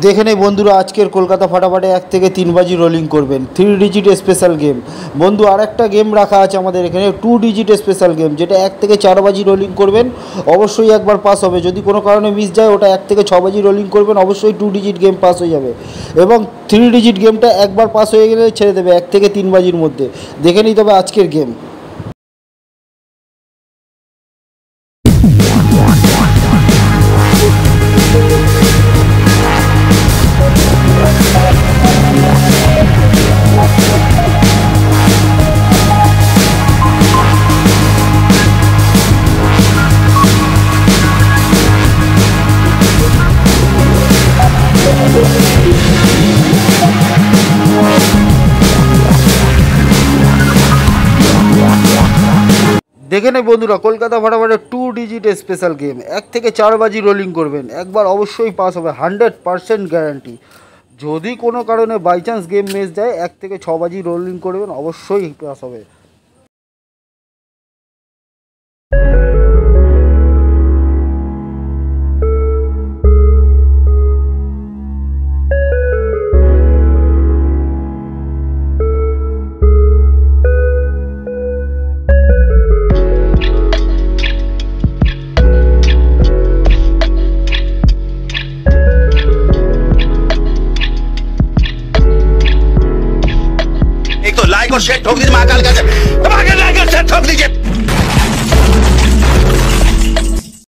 দেখে নেই বন্ধুরা, আজকের কলকাতা ফাটাফাটে 1 থেকে 3 বাজি রোলিং করবেন 3 ডিজিট স্পেশাল গেম। বন্ধু আর একটা গেম রাখা আছে আমাদের এখানে 2 ডিজিট স্পেশাল গেম, যেটা 1 থেকে 4 বাজি রোলিং করবেন অবশ্যই একবার পাস হবে। যদি কোনো কারণে মিস যায় ওটা 1 থেকে 6 বাজি রোলিং করবেন অবশ্যই 2 ডিজিট গেম পাস হয়ে যাবে। এবং 3 ডিজিট গেমটা একবার পাস হয়ে গেলে ছেড়ে দেবে 1 থেকে 3 বাজির মধ্যে। দেখে নিই তবে আজকের গেম। দেখে নেই বন্ধুরা, কলকাতা ফাটাফাটে 2 ডিজিট স্পেশাল গেম 1 থেকে 4 বাজি রোলিং করবেন একবার অবশ্যই পাস হবে, 100% গ্যারান্টি। যদি কোনো কারণে বাই চান্স গেম মিস যায় 1 থেকে 6 বাজি রোলিং করবেন অবশ্যই পাস হবে। एक तो लाइक और शेयर ठोक दीजिए, महाकाल का दबाकर लाइक और शेयर ठोक दीजिए।